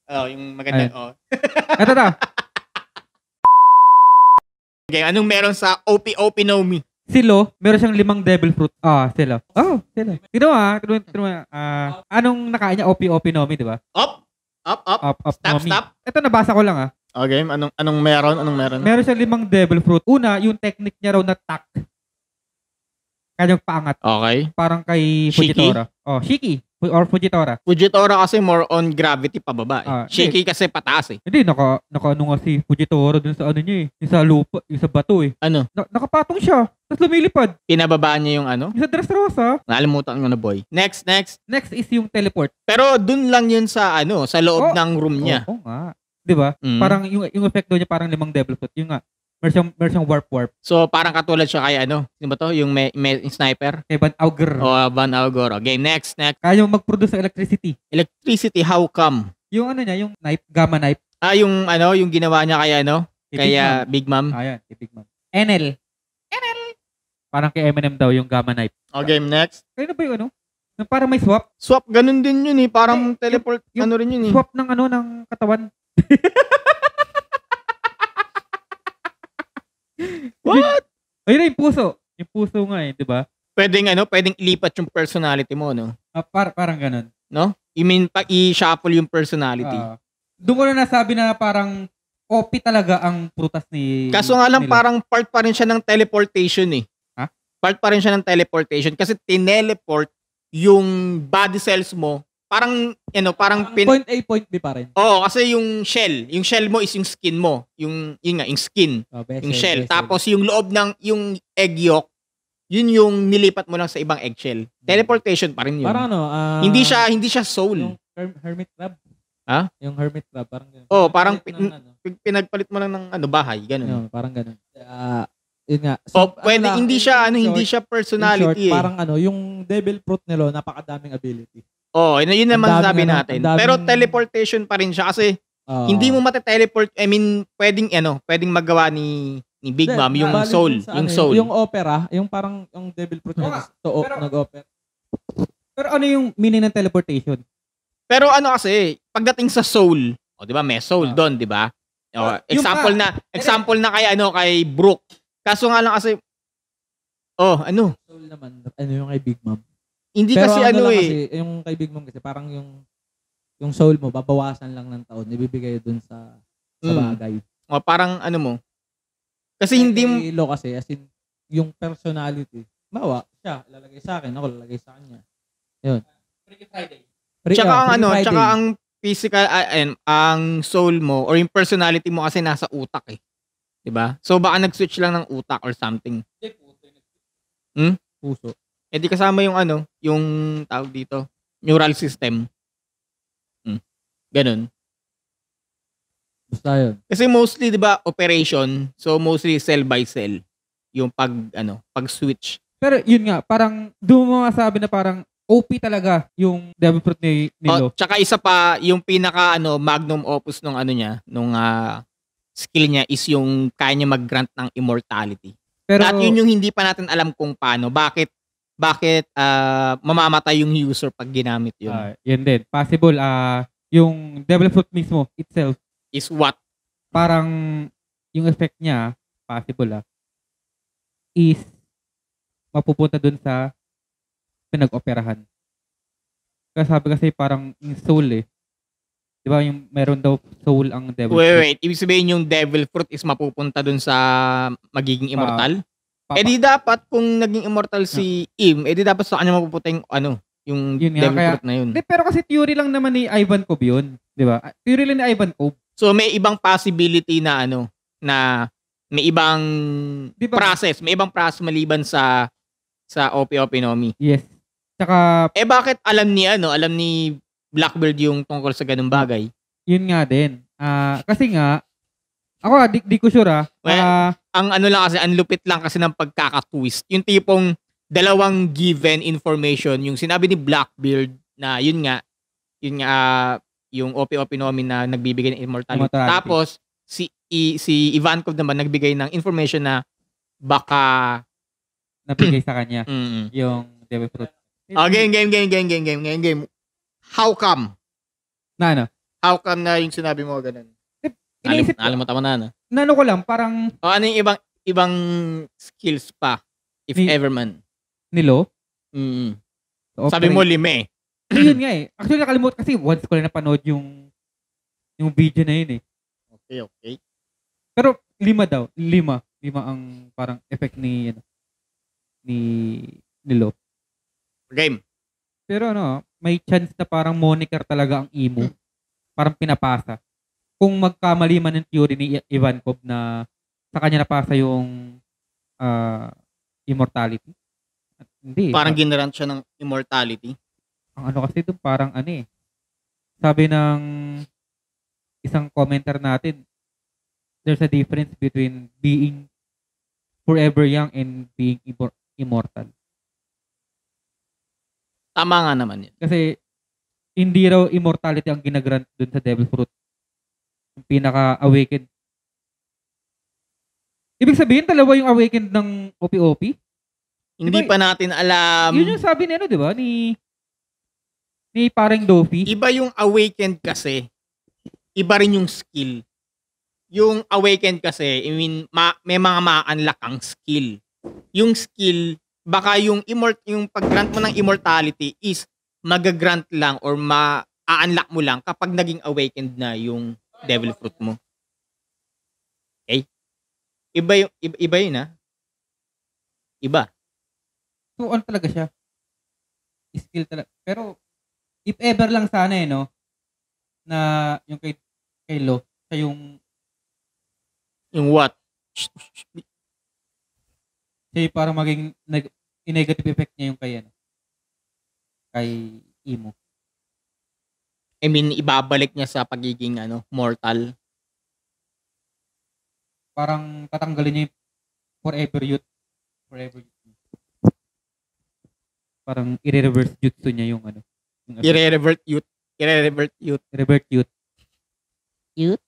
Yung maganda. Ayun. Ito na. Okay, anong meron sa OP Nomi? Silo, meron siyang 5 devil fruit. Silo. Silo. Tignan mo. Anong nakain niya? OP Nomi, di ba? Up. Nomi. Stop. Ito, nabasa ko lang Okay, anong meron? Meron siyang 5 devil fruit. Una, yung technique niya raw na tack. Kanyang paangat. Okay. Parang kay Shiki? Fujitora. Shiki. Or Fujitora. Fujitora kasi more on gravity pababa eh. Shiki kasi pataas eh. Hindi, ano nga si Fujitora dun sa ano niya eh. Yung sa lupa, yung sa bato eh. Ano? Nakapatong siya. Tapos lumilipad. Pinababaan niya yung ano? Yung sa Dressrosa. Nakalimutan ko na boy. Next. Next is yung teleport. Pero dun lang yun sa sa loob ng room niya. Oo nga. Diba? Parang yung effect doon niya parang 5 devil fruit. Yung nga. Meron siyang warp. So, parang katulad siya kay Sino ba to? Yung may sniper? Kay Van Augur. Van Augur. Okay, next. Kaya mag-produce ng electricity. Electricity, how come? Yung ano niya, yung knife, gamma knife. Yung ginawa niya kay kay Big Mom. Yan, kay Big Mom. Enel. Parang kay Eminem daw yung gamma knife. Okay, next. Kaya na ba yung Yung parang may swap? Swap, ganun din yun eh. Parang teleport, rin yun eh. Swap ng ng katawan. What? Ayun na yung puso. Yung puso nga di ba? Pwedeng ilipat yung personality mo, no? Parang ganun. No? You mean, i-shuffle yung personality. Doon ko na nasabi na parang OP talaga ang prutas ni... Kaso nga lang, parang part pa rin siya ng teleportation eh. Ha? Part pa rin siya ng teleportation kasi tineleport yung body cells mo. Parang, point A, point B pa rin. Kasi yung shell mo is yung skin mo. Yung skin. Yung shell. Tapos yung loob ng, yung egg yolk, yun yung nilipat mo lang sa ibang eggshell. Teleportation pa rin yun. Parang hindi siya soul. Yung hermit crab. Ha? Yung hermit crab, parang gano'n. Parang pinagpalit mo lang ng bahay, ganun. Parang gano'n. Yun nga. Pwede, hindi siya personality in short, parang yung devil fruit nilo, napakadaming ability. Yun naman sabi natin. Pero teleportation pa rin siya kasi hindi mo mate-teleport. I mean, pwedeng magawa ni Big Mom yung soul. Yung opera, yung parang yung devil fruit nag-opera. Pero ano yung meaning ng teleportation? Pero kasi, pagdating sa soul, di ba, may soul doon, di ba? Example na kay Brooke. Kaso nga lang kasi, Soul naman, yung kay Big Mom. Hindi pero kasi kasi, yung kay Big Mom kasi, parang yung soul mo, babawasan lang ng taon, ibibigay dun sa bagay. Parang mo. Kasi hindi mo... Lo kasi, as in, yung personality, siya, lalagay sa akin, ako lalagay sa kanya. Yun. Freaky Friday. Tsaka ang physical, ang soul mo, or yung personality mo kasi nasa utak eh. Diba? So baka nag-switch lang ng utak or something. Puso. Di kasama yung yung tawag dito, neural system. Ganun. Basta yun. Kasi mostly, di ba, operation, so mostly cell by cell, yung pag-switch. Pero yun nga, parang, doon mo masabi na parang, OP talaga yung devil fruit ni Lo. Tsaka isa pa, yung pinaka magnum opus nung nung skill niya is yung kaya niya mag-grant ng immortality. Pero at yun yung hindi pa natin alam kung paano. Bakit mamamatay yung user pag ginamit yun. Yun din. Possible, yung devil fruit mismo itself is what? Parang yung effect niya, possible is mapupunta dun sa pinag-operahan. Kasi parang yung soul di ba yung meron daw soul ang devil fruit. Wait. Ibig sabihin yung devil fruit is mapupunta dun sa magiging immortal? Di dapat kung naging immortal si Im, di dapat sa kanya mapupunta yung devil fruit na yun. Pero kasi theory lang naman ni Ivankov yun. Di ba? Theory lang ni Ivankov. So may ibang possibility na na may ibang process, maliban sa OP Nomi. Yes. Tsaka bakit alam ni Blackbeard yung tungkol sa ganung bagay? Yun nga din. Kasi nga ako di ko sure ang lang kasi, ang lupit lang kasi ng pagkaka-twist. Yung tipong dalawang given information, yung sinabi ni Blackbeard na yun nga yung OP Nomi na nagbibigay ng immortality. Tapos si Ivankov naman nagbigay ng information na baka nabigay sa kanya yung devil fruit. Game. How come? Na How come na yung sinabi mo ganun? Iniisip ko, Nalimutan mo na, no? nano ko lang, parang O ano yung ibang skills pa, if ever man? nilo. Mm. So, Sabi mo 5 eh. Yun nga eh. Actually, nakalimutan kasi once ko lang napanood yung video na yun eh. Okay. Pero 5 daw. 5 ang parang effect ni Lo. Game. Pero may chance na parang moniker talaga ang emo. Parang pinapasa. Kung magkamali man yung theory ni Ivankov na sa kanya napasa yung immortality. Hindi. Parang ginarant siya ng immortality. Ang kasi doon parang sabi ng isang commenter natin, there's a difference between being forever young and being immortal. Tama nga naman yun. Kasi hindi raw immortality ang ginagrant dun sa devil fruit. Yung pinaka-awakened. Ibig sabihin, dalawa yung awakened ng OP-OP? Hindi Diba, pa natin alam. Yun yung sabi ni di ba? Ni parang Dofi. Iba yung awakened kasi. Iba rin yung skill. Yung awakened kasi, I mean, may mga ma-unlock ang skill. Yung skill, baka yung pag-grant mo ng immortality is mag-grant lang or ma-unlock mo lang kapag naging awakened na yung devil fruit mo. Okay? Iba yun, ha? Iba. So, talaga siya? Skill talaga. Pero, if ever lang sana na yung kay Lo, siya yung what? siya yung parang maging negative effect niya yung kay Emo. I mean, ibabalik niya sa pagiging mortal. Parang tatanggalin niya yung forever youth. Parang i-reverse jutsu niya yung I-revert youth. Revert youth. Youth?